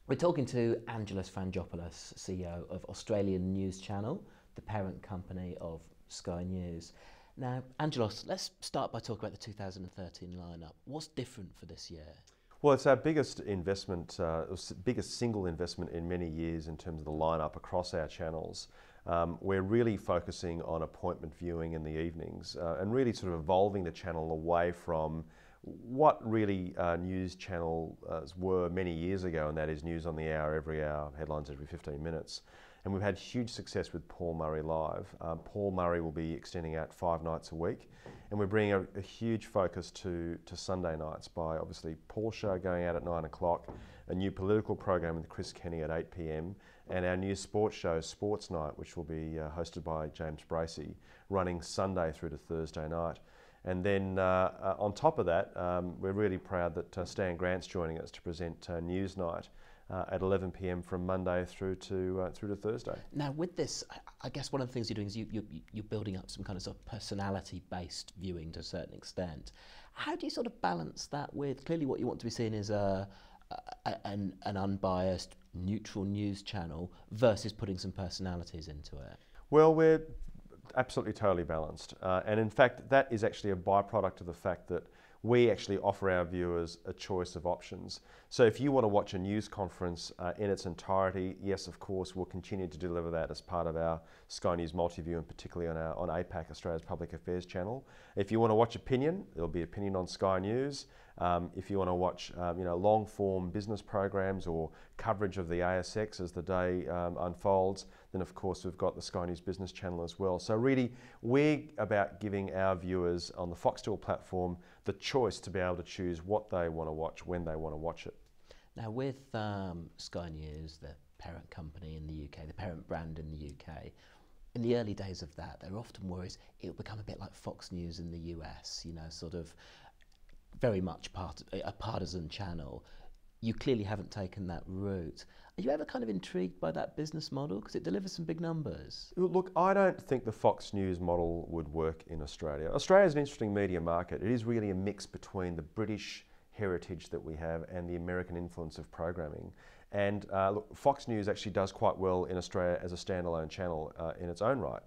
We're talking to Angelos Frangolopolous, CEO of Australian News Channel, the parent company of Sky News. Now, Angelos, let's start by talking about the 2013 lineup. What's different for this year? Well, it's our biggest investment, biggest single investment in many years in terms of the lineup across our channels. We're really focusing on appointment viewing in the evenings and really sort of evolving the channel away from what really news channels were many years ago, and that is news on the hour, every hour, headlines every 15 minutes. And we've had huge success with Paul Murray Live. Paul Murray will be extending out 5 nights a week, and we're bringing a huge focus to Sunday nights by obviously Paul's show going out at 9 o'clock, a new political program with Chris Kenny at 8 p.m, and our new sports show, Sports Night, which will be hosted by James Bracey, running Sunday through to Thursday night. And then on top of that, we're really proud that Stan Grant's joining us to present Newsnight at 11 p.m. from Monday through to Thursday. Now, with this, I guess one of the things you're doing is you're building up some kind of sort of personality-based viewing to a certain extent. How do you sort of balance that with, clearly what you want to be seen as an unbiased, neutral news channel versus putting some personalities into it? Well, we're absolutely totally balanced. And in fact, that is actually a byproduct of the fact that we actually offer our viewers a choice of options. So if you want to watch a news conference in its entirety, yes, of course, we'll continue to deliver that as part of our Sky News Multiview, and particularly on APAC, Australia's Public Affairs channel. If you want to watch opinion, there'll be opinion on Sky News. If you want to watch long-form business programs or coverage of the ASX as the day unfolds, then of course we've got the Sky News Business channel as well. So really, we're about giving our viewers on the Foxtel platform the choice to be able to choose what they want to watch, when they want to watch it. Now, with Sky News, the parent company in the UK, the parent brand in the UK, in the early days of that, there were often worries it would become a bit like Fox News in the US, sort of very much a partisan channel. You clearly haven't taken that route. Are you ever kind of intrigued by that business model? Because it delivers some big numbers. Look, I don't think the Fox News model would work in Australia. Australia is an interesting media market. It is really a mix between the British heritage that we have and the American influence of programming. And look, Fox News actually does quite well in Australia as a standalone channel in its own right.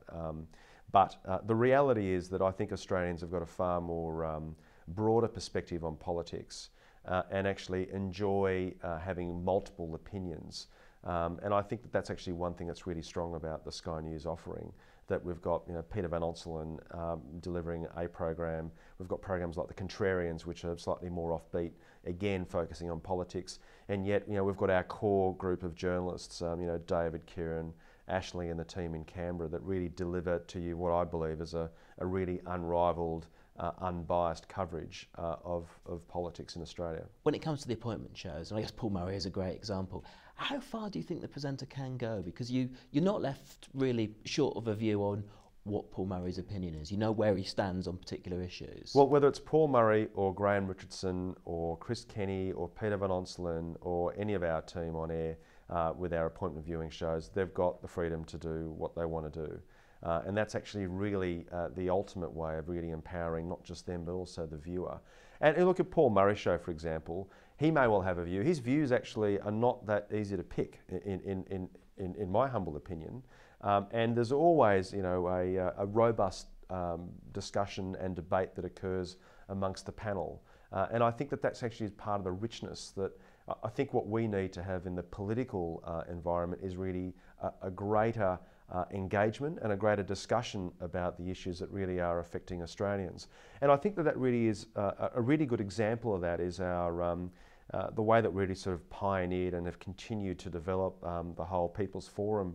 But the reality is that I think Australians have got a far more broader perspective on politics and actually enjoy having multiple opinions. And I think that that's actually one thing that's really strong about the Sky News offering, that we've got Peter Van Onselen delivering a program. We've got programs like The Contrarians, which are slightly more offbeat, again focusing on politics. And yet, we've got our core group of journalists, David, Kieran, Ashley and the team in Canberra, that really deliver to you what I believe is a really unrivaled, unbiased coverage of politics in Australia. When it comes to the appointment shows, and I guess Paul Murray is a great example, how far do you think the presenter can go? Because you're not left really short of a view on what Paul Murray's opinion is. You know where he stands on particular issues. Well, whether it's Paul Murray or Graham Richardson or Chris Kenny or Peter Van Onselen or any of our team on air with our appointment viewing shows, they've got the freedom to do what they want to do. And that's actually really the ultimate way of really empowering not just them but also the viewer. And look at Paul Murray's show, for example. He may well have a view. His views actually are not that easy to pick, in my humble opinion. And there's always, a robust discussion and debate that occurs amongst the panel. And I think that that's actually part of the richness that I think what we need to have in the political environment is really a greater engagement and a greater discussion about the issues that really are affecting Australians. And I think that really is a really good example of that is our the way that we really sort of pioneered and have continued to develop the whole People's Forum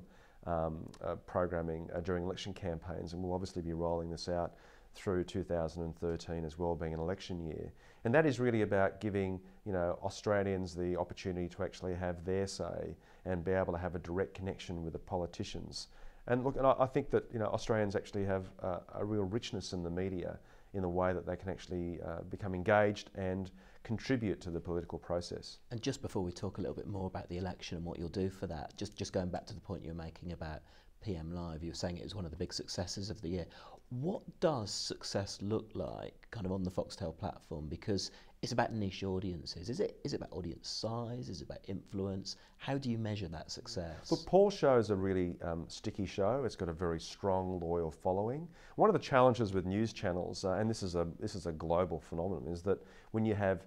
programming during election campaigns, and we'll obviously be rolling this out through 2013 as well, being an election year. And that is really about giving Australians the opportunity to actually have their say and be able to have a direct connection with the politicians. And look, and I think that Australians actually have a real richness in the media in the way that they can actually become engaged and contribute to the political process. And just before we talk a little bit more about the election and what you'll do for that, just going back to the point you were making about PM Live, you were saying it was one of the big successes of the year. What does success look like kind of on the Foxtel platform? Because it's about niche audiences. Is it about audience size? Is it about influence? How do you measure that success? Look, Paul's show is a really sticky show. It's got a very strong, loyal following. One of the challenges with news channels, and this is a global phenomenon, is that when you have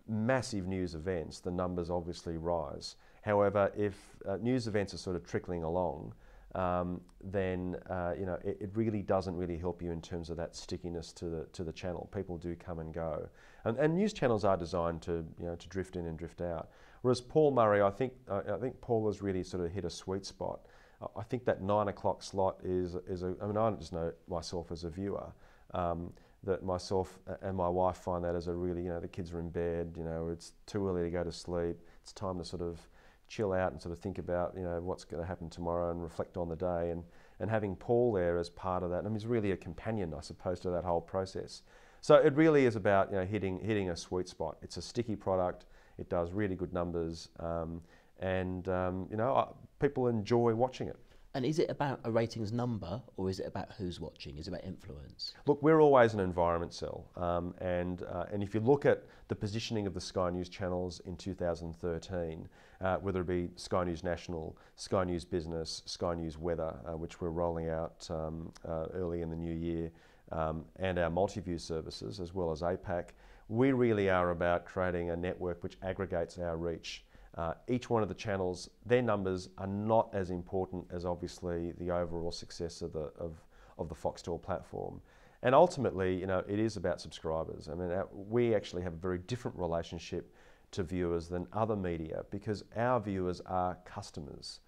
massive news events, the numbers obviously rise. However, if news events are sort of trickling along, then it really doesn't really help you in terms of that stickiness to the channel. People do come and go, and news channels are designed to drift in and drift out. Whereas Paul Murray, I think Paul has really sort of hit a sweet spot. I think that 9 o'clock slot is I mean, I just know myself as a viewer. That myself and my wife find that as a really, the kids are in bed, it's too early to go to sleep. It's time to sort of chill out and sort of think about, what's going to happen tomorrow and reflect on the day. And having Paul there as part of that, I mean, he's really a companion, I suppose, to that whole process. So it really is about, hitting a sweet spot. It's a sticky product. It does really good numbers, people enjoy watching it. And is it about a ratings number, or is it about who's watching? Is it about influence? Look, we're always an environment sell, and if you look at the positioning of the Sky News channels in 2013, whether it be Sky News National, Sky News Business, Sky News Weather, which we're rolling out early in the new year, and our multi-view services as well as APAC, we really are about creating a network which aggregates our reach. Each one of the channels, their numbers are not as important as obviously the overall success of the Foxtel platform. And ultimately, it is about subscribers. I mean, we actually have a very different relationship to viewers than other media because our viewers are customers.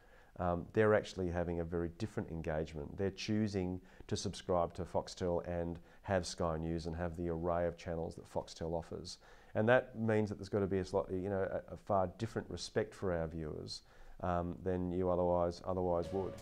They're actually having a very different engagement. They're choosing to subscribe to Foxtel and have Sky News and have the array of channels that Foxtel offers. And that means that there's got to be a slightly, a far different respect for our viewers than you otherwise would.